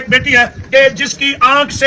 ایک بیٹی ہے کہ جس کی آنکھ سے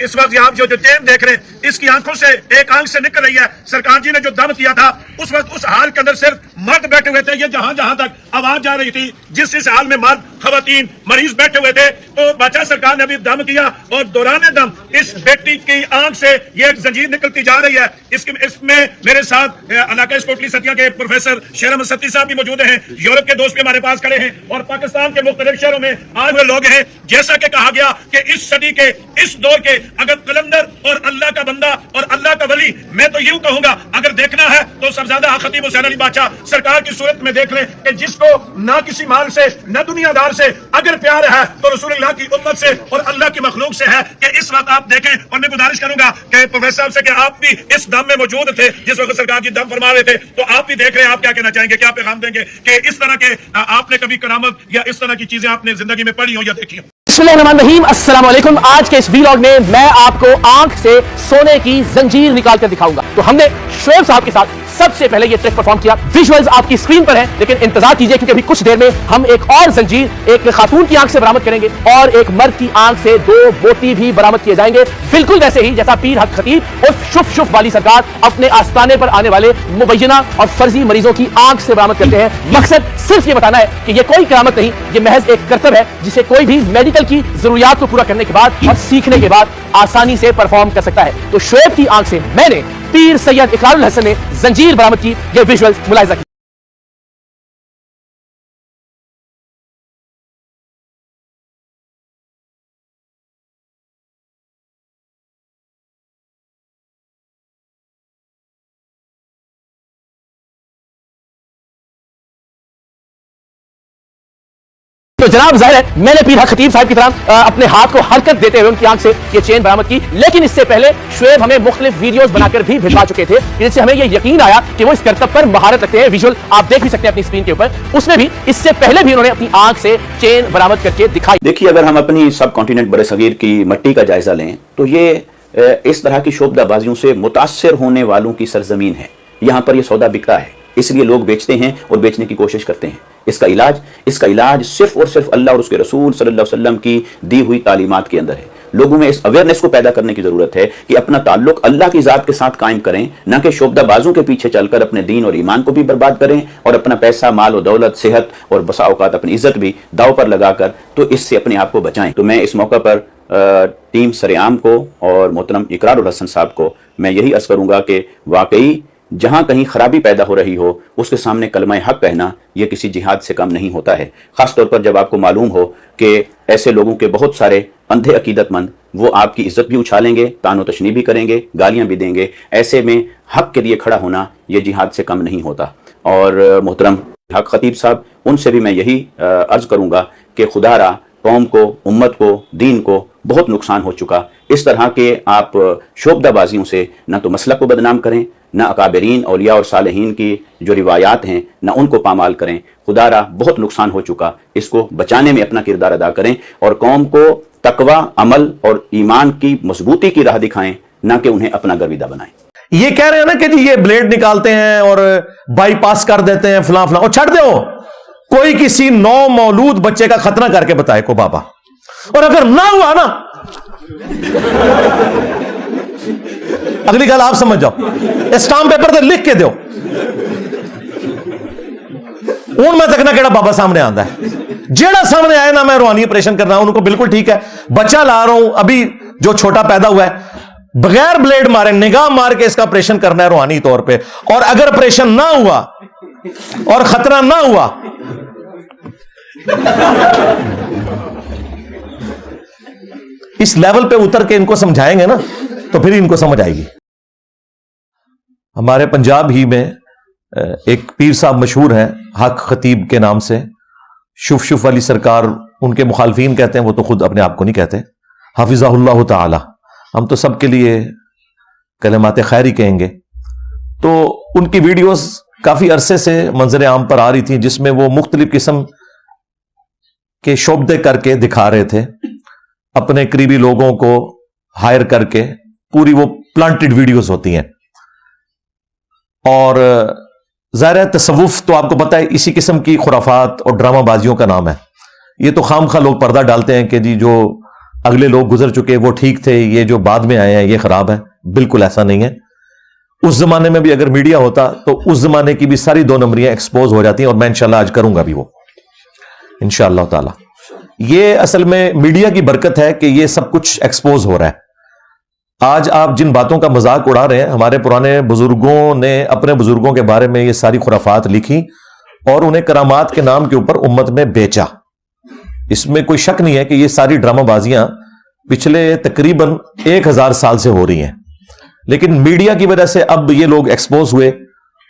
اس وقت آپ جو چین دیکھ رہے ہیں اس کی آنکھوں سے ایک آنکھ سے نکل رہی ہے. سرکار جی نے جو دم کیا تھا اس وقت اس حال کے اندر صرف مرد بیٹھے ہوئے تھے. یہ جہاں تک آواز جا رہی تھی جس حال میں مرد خواتین مریض بیٹھے ہوئے تھے تو بادشاہ سرکار نے ابھی دم کیا اور دوران دم اس بیٹی کی آنکھ سے یہ ایک زنجیر نکلتی جا رہی ہے. اس میں میرے ساتھ علاقہ اسکوٹلی ستیا کے پروفیسر شیر احمد ستی صاحب بھی موجود ہیں. یورپ کے دوست بھی ہمارے پاس کھڑے ہیں اور پاکستان کے مختلف شہروں میں آئے ہوئے لوگ ہیں. جیسا کہ کہا گیا کہ اس صدی کے اس دور کے اگر قلندر اور اللہ کا بندہ اور اللہ کا ولی, میں تو یوں کہوں گا اگر دیکھنا ہے تو صاحبزادہ خطیب حسین علی بادشاہ سرکار کی صورت میں دیکھ لیں کہ جس کو نہ کسی مال سے نہ دنیا دار سے اگر پیار ہے تو رسول اللہ کی امت سے اور اللہ کی مخلوق سے ہے. کہ اس وقت آپ دیکھیں اور میں گزارش کروں گا کہ پروفیسر صاحب سے کہ آپ بھی اس دم میں موجود تھے جس وقت سرکار جی دم فرما رہے تھے تو آپ بھی دیکھ رہے ہیں. آپ کیا کہنا چاہیں گے, کیا پیغام دیں گے کہ اس طرح کے آپ نے کبھی کرامت یا اس طرح کی چیزیں آپ نے زندگی میں پڑھی ہوں یا دیکھی ہوں؟ بسم اللہ الرحمن الرحیم. السلام علیکم. آج کے اس ویلاگ میں میں آپ کو آنکھ سے سونے کی زنجیر نکال کر دکھاؤں گا. تو ہم نے شعیب صاحب کے ساتھ سب سے پہلے یہ ٹریک پرفارم کیا. ویژولز آپ کی اسکرین پر ہیں لیکن انتظار کیجئے کیونکہ ابھی کچھ دیر میں ہم ایک اور زنجیر ایک خاتون کی آنکھ سے برآمد کریں گے اور ایک مرد کی آنکھ سے 2 موتی بھی برآمد کیے جائیں گے, بالکل ویسے ہی جیسا پیر حق خطیب اور شف والی سرکار اپنے آستانے پر آنے والے مبینہ اور فرضی مریضوں کی آنکھ سے برآمد کرتے ہیں. مقصد صرف یہ بتانا ہے کہ یہ کوئی کرامت نہیں, یہ محض ایک کرتب ہے جسے کوئی بھی میڈیکل کی ضروریات کو پورا کرنے کے بعد اور سیکھنے کے بعد آسانی سے پرفارم کر سکتا ہے. تو شعیب کی آنکھ سے میں نے پیر سید اقرار الحسن نے زنجیر برآمد کی. یہ ویژولز ملاحظہ کی. تو جناب ظاہر ہے میں نے پیر حق خطیب صاحب کی طرح اپنے ہاتھ کو حرکت دیتے ہوئے ان کی آنکھ سے یہ چین برآمد کی, لیکن اس سے پہلے شعیب ہمیں مختلف ویڈیوز بنا کر بھی بھجوا چکے تھے جس سے ہمیں یہ یقین آیا کہ وہ اس کرتب پر مہارت رکھتے ہیں. ویژول آپ دیکھ بھی سکتے ہیں اپنی اسکرین کے اوپر, اس میں بھی اس سے پہلے بھی انہوں نے اپنی آنکھ سے چین برآمد کر کے دکھائی. دیکھیے اگر ہم اپنی سب کانٹیننٹ بر صغیر کی مٹی کا جائزہ لیں تو یہ اس طرح کی شعبدہ بازیوں سے متاثر ہونے والوں کی سرزمین ہے. یہاں پر یہ سودا بکتا ہے, اس لیے لوگ بیچتے ہیں اور بیچنے کی کوشش کرتے ہیں. اس کا علاج صرف اور صرف اللہ اور اس کے رسول صلی اللہ علیہ وسلم کی دی ہوئی تعلیمات کے اندر ہے. لوگوں میں اس اویئرنیس کو پیدا کرنے کی ضرورت ہے کہ اپنا تعلق اللہ کی ذات کے ساتھ قائم کریں, نہ کہ شعبدہ بازوں کے پیچھے چل کر اپنے دین اور ایمان کو بھی برباد کریں اور اپنا پیسہ, مال و دولت, صحت اور بسا اوقات اپنی عزت بھی داؤ پر لگا کر تو اس سے اپنے آپ کو بچائیں. تو میں اس موقع پر ٹیم سرعام کو اور محترم اقرار الحسن صاحب کو میں یہی عرض کروں گا کہ واقعی جہاں کہیں خرابی پیدا ہو رہی ہو اس کے سامنے کلمہ حق کہنا یہ کسی جہاد سے کم نہیں ہوتا ہے. خاص طور پر جب آپ کو معلوم ہو کہ ایسے لوگوں کے بہت سارے اندھے عقیدت مند وہ آپ کی عزت بھی اچھالیں گے, طعن و تشنیع بھی کریں گے, گالیاں بھی دیں گے. ایسے میں حق کے لیے کھڑا ہونا یہ جہاد سے کم نہیں ہوتا. اور محترم حق خطیب صاحب ان سے بھی میں یہی عرض کروں گا کہ خدا را قوم کو, امت کو, دین کو بہت نقصان ہو چکا. اس طرح کے آپ شعبدہ بازیوں سے نہ تو مسلک کو بدنام کریں, نہ اکابرین اولیاء اور صالحین کی جو روایات ہیں نہ ان کو پامال کریں. خدا را بہت نقصان ہو چکا, اس کو بچانے میں اپنا کردار ادا کریں اور قوم کو تقوی, عمل اور ایمان کی مضبوطی کی راہ دکھائیں, نہ کہ انہیں اپنا گرویدہ بنائیں. یہ کہہ رہے ہیں نا کہ جی یہ بلیڈ نکالتے ہیں اور بائی پاس کر دیتے ہیں فلاں فلاں, اور چھڑ دے ہو کوئی کسی نو مولود بچے کا ختنہ کر کے بتائے کو بابا, اور اگر نہ ہوا نا اگلی گل آپ سمجھ جاؤ, اسٹامپ پیپر تے لکھ کے دو ہوں میں دیکھنا کہڑا بابا سامنے آندا ہے. جیڑا سامنے آئے نا میں روحانی آپریشن کرنا ان کو بالکل ٹھیک ہے. بچہ لا رہا ہوں ابھی جو چھوٹا پیدا ہوا ہے, بغیر بلیڈ مارے نگاہ مار کے اس کا آپریشن کرنا ہے روحانی طور پہ, اور اگر آپریشن نہ ہوا اور خطرہ نہ ہوا اس لیول پہ اتر کے ان کو سمجھائیں گے نا تو پھر ان کو سمجھ آئے گی. ہمارے پنجاب ہی میں ایک پیر صاحب مشہور ہیں حق خطیب کے نام سے, شف والی سرکار ان کے مخالفین کہتے ہیں, وہ تو خود اپنے آپ کو نہیں کہتے, حافظہ اللہ تعالی. ہم تو سب کے لیے کلمات خیر ہی کہیں گے. تو ان کی ویڈیوز کافی عرصے سے منظر عام پر آ رہی تھی جس میں وہ مختلف قسم کے شعبدے کر کے دکھا رہے تھے, اپنے قریبی لوگوں کو ہائر کر کے, پوری وہ پلانٹڈ ویڈیوز ہوتی ہیں. اور ظاہر ہے تصوف تو آپ کو پتہ ہے اسی قسم کی خرافات اور ڈرامہ بازیوں کا نام ہے. یہ تو خام خواہ لوگ پردہ ڈالتے ہیں کہ جی جو اگلے لوگ گزر چکے وہ ٹھیک تھے, یہ جو بعد میں آئے ہیں یہ خراب ہے. بالکل ایسا نہیں ہے. اس زمانے میں بھی اگر میڈیا ہوتا تو اس زمانے کی بھی ساری 2 نمبریاں ایکسپوز ہو جاتی ہیں, اور میں انشاءاللہ آج کروں گا بھی وہ انشاءاللہ تعالی. یہ اصل میں میڈیا کی برکت ہے کہ یہ سب کچھ ایکسپوز ہو رہا ہے. آج آپ جن باتوں کا مذاق اڑا رہے ہیں, ہمارے پرانے بزرگوں نے اپنے بزرگوں کے بارے میں یہ ساری خرافات لکھی اور انہیں کرامات کے نام کے اوپر امت میں بیچا. اس میں کوئی شک نہیں ہے کہ یہ ساری ڈرامہ بازیاں پچھلے تقریباً 1000 سال سے ہو رہی ہیں, لیکن میڈیا کی وجہ سے اب یہ لوگ ایکسپوز ہوئے,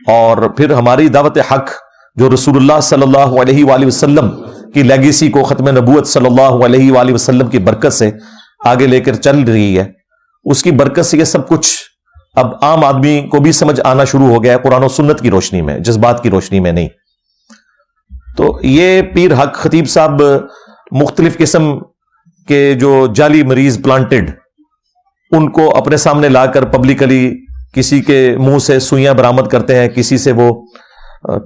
اور پھر ہماری دعوت حق جو رسول اللہ صلی اللہ علیہ وآلہ وسلم کی لیگیسی کو ختم نبوت صلی اللہ علیہ وآلہ وسلم کی برکت سے آگے لے کر چل رہی ہے, اس کی برکت سے یہ سب کچھ اب عام آدمی کو بھی سمجھ آنا شروع ہو گیا ہے, قرآن و سنت کی روشنی میں, جذبات کی روشنی میں نہیں. تو یہ پیر حق خطیب صاحب مختلف قسم کے جو جعلی مریض پلانٹڈ, ان کو اپنے سامنے لا کر پبلکلی کسی کے منہ سے سوئیاں برآمد کرتے ہیں, کسی سے وہ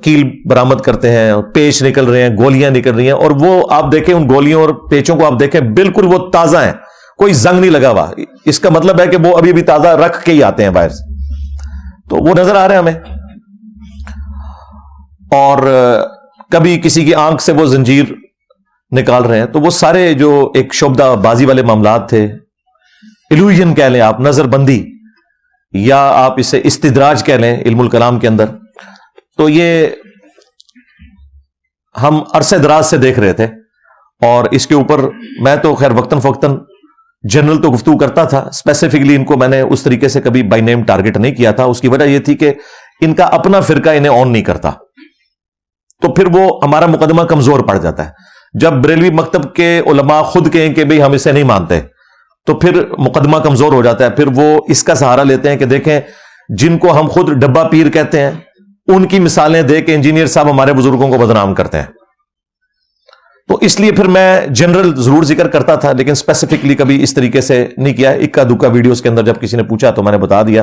کیل برآمد کرتے ہیں, پیچ نکل رہے ہیں, گولیاں نکل رہی ہیں, اور وہ آپ دیکھیں ان گولیوں اور پیچوں کو آپ دیکھیں بالکل وہ تازہ ہیں, کوئی زنگ نہیں لگا ہوا. اس کا مطلب ہے کہ وہ ابھی بھی تازہ رکھ کے ہی آتے ہیں باہر سے. تو وہ نظر آ رہے ہیں ہمیں. اور کبھی کسی کی آنکھ سے وہ زنجیر نکال رہے ہیں, تو وہ سارے جو ایک شعبدہ بازی والے معاملات تھے, ایلوژن کہہ لیں آپ, نظر بندی, یا آپ اسے استدراج کہہ لیں علم الکلام کے اندر, تو یہ ہم عرصے دراز سے دیکھ رہے تھے. اور اس کے اوپر میں تو خیر وقتاً فوقتاً جنرل تو گفتگو کرتا تھا, اسپیسیفکلی ان کو میں نے اس طریقے سے کبھی بائی نیم ٹارگٹ نہیں کیا تھا. اس کی وجہ یہ تھی کہ ان کا اپنا فرقہ انہیں آن نہیں کرتا, تو پھر وہ ہمارا مقدمہ کمزور پڑ جاتا ہے. جب بریلوی مکتب کے علماء خود کہیں کہ بھئی ہم اسے نہیں مانتے, تو پھر مقدمہ کمزور ہو جاتا ہے. پھر وہ اس کا سہارا لیتے ہیں کہ دیکھیں جن کو ہم خود ڈبہ پیر کہتے ہیں, ان کی مثالیں دے کے انجینئر صاحب ہمارے بزرگوں کو بدنام کرتے ہیں. تو اس لیے پھر میں جنرل ضرور ذکر کرتا تھا, لیکن اسپیسیفکلی کبھی اس طریقے سے نہیں کیا. اکا دکا ویڈیوز کے اندر جب کسی نے پوچھا تو میں نے بتا دیا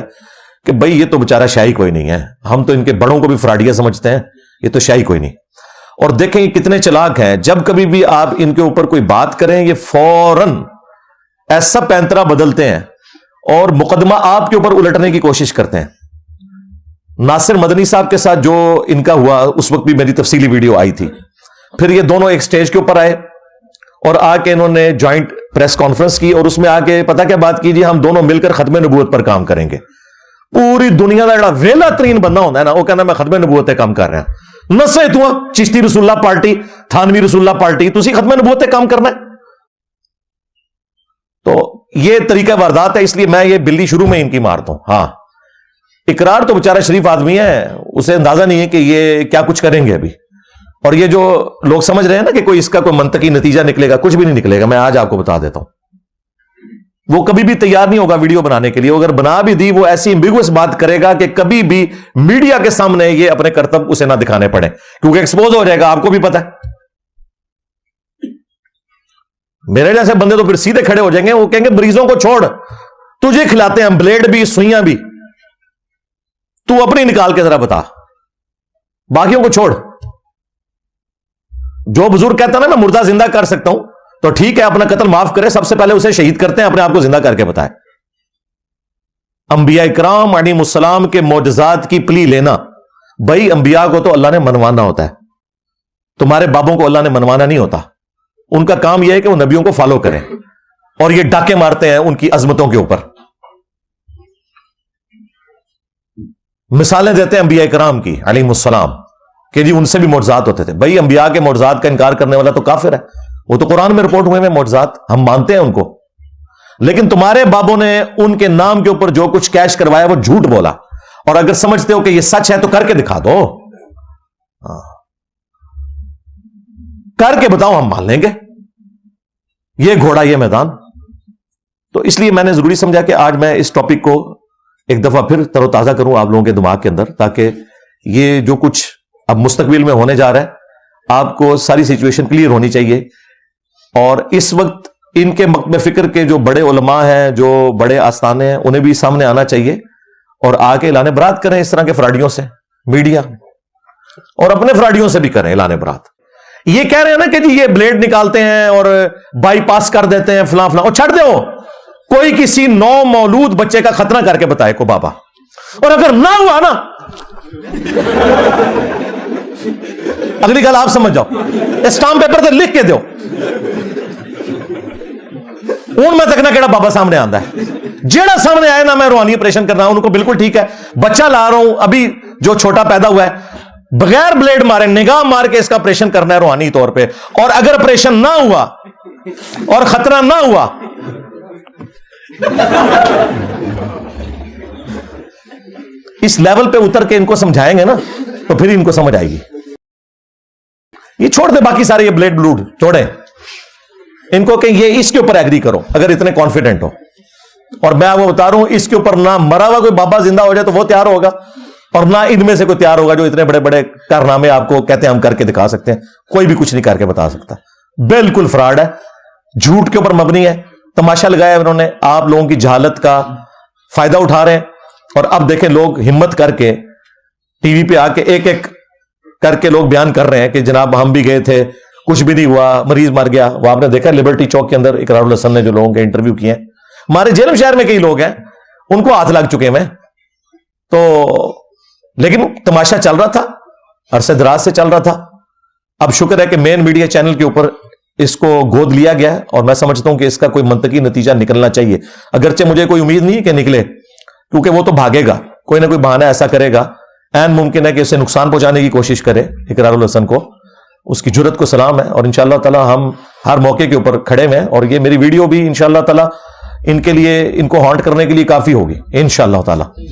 کہ بھئی یہ تو بیچارہ شاہی کوئی نہیں ہے, ہم تو ان کے بڑوں کو بھی فراڈیا سمجھتے ہیں, یہ تو شاہی کوئی نہیں. اور دیکھیں یہ کتنے چلاک ہیں, جب کبھی بھی آپ ان کے اوپر کوئی بات کریں یہ فوراً ایسا پینترا بدلتے ہیں اور مقدمہ آپ کے اوپر الٹنے کی کوشش کرتے ہیں. ناصر مدنی صاحب کے ساتھ جو ان کا ہوا, اس وقت بھی میری تفصیلی ویڈیو آئی تھی. پھر یہ دونوں ایک سٹیج کے اوپر آئے اور آ کے انہوں نے جوائنٹ پریس کانفرنس کی, اور اس میں آ کے پتا کیا بات کی, جی ہم دونوں مل کر ختم نبوت پر کام کریں گے. پوری دنیا کا جڑا ویلا ترین بندہ ہوتا ہے نا, وہ کہنا میں ختم نبوت پہ کام کر رہا ہوں. نسے تو چشتی رسول اللہ پارٹی, تھانوی رسول اللہ پارٹی, تسی ختم نبوت پہ کام کرنا ہے. تو یہ طریقہ واردات ہے, اس لیے میں یہ بلی شروع میں ان کی مارتا ہوں. ہاں اقرار تو بیچارہ شریف آدمی ہے, اسے اندازہ نہیں ہے کہ یہ کیا کچھ کریں گے ابھی. اور یہ جو لوگ سمجھ رہے ہیں نا کہ کوئی اس کا کوئی منطقی نتیجہ نکلے گا, کچھ بھی نہیں نکلے گا. میں آج آپ کو بتا دیتا ہوں, وہ کبھی بھی تیار نہیں ہوگا ویڈیو بنانے کے لیے. اگر بنا بھی دی وہ ایسی ایمبیگوس بات کرے گا کہ کبھی بھی میڈیا کے سامنے یہ اپنے کرتب اسے نہ دکھانے پڑے, کیونکہ ایکسپوز ہو جائے گا. آپ کو بھی پتا ہے میرے جیسے بندے تو پھر سیدھے کھڑے ہو جائیں گے, وہ کہیں گے مریضوں کو چھوڑ, تجھے کھلاتے ہیں بلیڈ بھی سوئیاں بھی, تو اپنی نکال کے ذرا بتا, باقیوں کو چھوڑ. جو بزرگ کہتا نا میں مردہ زندہ کر سکتا ہوں, تو ٹھیک ہے اپنا قتل معاف کرے, سب سے پہلے اسے شہید کرتے ہیں, اپنے آپ کو زندہ کر کے بتائے. انبیاء اکرام علیہم السلام کے معجزات کی پلی لینا, بھائی انبیاء کو تو اللہ نے منوانا ہوتا ہے, تمہارے بابوں کو اللہ نے منوانا نہیں ہوتا. ان کا کام یہ ہے کہ وہ نبیوں کو فالو کریں, اور یہ ڈاکے مارتے ہیں ان کی عظمتوں کے اوپر. مثالیں دیتے ہیں انبیاء اکرام کی علیہم السلام کہ جی ان سے بھی معجزات ہوتے تھے. بھائی انبیاء کے معجزات کا انکار کرنے والا تو کافر ہے, وہ تو قرآن میں رپورٹ ہوئے ہیں معجزات, ہم مانتے ہیں ان کو. لیکن تمہارے بابوں نے ان کے نام کے اوپر جو کچھ کیش کروایا وہ جھوٹ بولا, اور اگر سمجھتے ہو کہ یہ سچ ہے تو کر کے دکھا دو, کر کے بتاؤ, ہم مان لیں گے. یہ گھوڑا یہ میدان. تو اس لیے میں نے ضروری سمجھا کہ آج میں اس ٹاپک کو ایک دفعہ پھر تر و تازہ کروں آپ لوگوں کے دماغ کے اندر, تاکہ یہ جو کچھ اب مستقبل میں ہونے جا رہا ہے آپ کو ساری سچویشن کلیئر ہونی چاہیے. اور اس وقت ان کے مقم فکر کے جو بڑے علماء ہیں, جو بڑے آستانے ہیں, انہیں بھی سامنے آنا چاہیے اور آ کے اعلان برات کریں اس طرح کے فراڈیوں سے, میڈیا اور اپنے فراڈیوں سے بھی کریں اعلان برات. یہ کہہ رہے ہیں نا کہ جی یہ بلیڈ نکالتے ہیں اور بائی پاس کر دیتے ہیں فلاں فلاں، اور چھڑ دے ہو کوئی کسی نو مولود بچے کا ختنہ کر کے بتائے کو بابا، اور اگر نہ ہوا نا اگلی گل آپ سمجھ جاؤ، اسٹامپ پیپر سے لکھ کے دو ہوں میں دیکھنا کہڑا بابا سامنے آندا ہے، جیڑا سامنے آئے نا میں روحانی آپریشن کرنا ان کو بالکل ٹھیک ہے، بچہ لا رہا ہوں ابھی جو چھوٹا پیدا ہوا ہے بغیر بلیڈ مارے نگاہ مار کے اس کا آپریشن کرنا ہے روحانی طور پہ، اور اگر آپریشن نہ ہوا اور خطرہ نہ ہوا اس لیول پہ اتر کے ان کو سمجھائیں گے نا تو پھر ان کو سمجھ آئے گی. یہ چھوڑ دے باقی سارے یہ بلیڈ بلوڈ چھوڑے ان کو کہ یہ اس کے اوپر ایگری کرو اگر اتنے کانفیڈنٹ ہو. اور میں وہ بتا رہا ہوں اس کے اوپر نہ مرا ہوا کوئی بابا زندہ ہو جائے تو وہ تیار ہوگا، اور نہ ان میں سے کوئی تیار ہوگا جو اتنے بڑے بڑے کارنامے آپ کو کہتے ہیں ہم کر کے دکھا سکتے ہیں. کوئی بھی کچھ نہیں کر کے بتا سکتا، بالکل فراڈ ہے، جھوٹ کے اوپر مبنی ہے، تماشا لگایا انہوں نے، آپ لوگوں کی جہالت کا فائدہ اٹھا رہے ہیں. اور اب دیکھیں لوگ ہمت کر کے ٹی وی پہ آ کے ایک ایک کر کے لوگ بیان کر رہے ہیں کہ جناب ہم بھی گئے تھے کچھ بھی نہیں ہوا، مریض مر گیا. وہ آپ نے دیکھا لبرٹی چوک کے اندر اقرار الحسن نے جو لوگوں کے انٹرویو کیے ہیں، ہمارے جیلم شہر میں کئی لوگ ہیں ان کو ہاتھ لگ چکے ہیں تو، لیکن تماشا چل رہا تھا، عرصے دراز سے چل رہا تھا. اب شکر ہے کہ مین میڈیا چینل کے اوپر اس کو گود لیا گیا ہے، اور میں سمجھتا ہوں کہ اس کا کوئی منطقی نتیجہ نکلنا چاہیے، اگرچہ مجھے کوئی امید نہیں ہے کہ نکلے، کیونکہ وہ تو بھاگے گا، کوئی نہ کوئی بہانہ ایسا کرے گا، این ممکن ہے کہ اسے نقصان پہنچانے کی کوشش کرے اقرار الحسن کو. اس کی جرت کو سلام ہے، اور انشاءاللہ تعالی ہم ہر موقع کے اوپر کھڑے ہیں، اور یہ میری ویڈیو بھی انشاءاللہ تعالی ان کے لیے، ان کو ہانٹ کرنے کے لیے کافی ہوگی انشاءاللہ تعالی.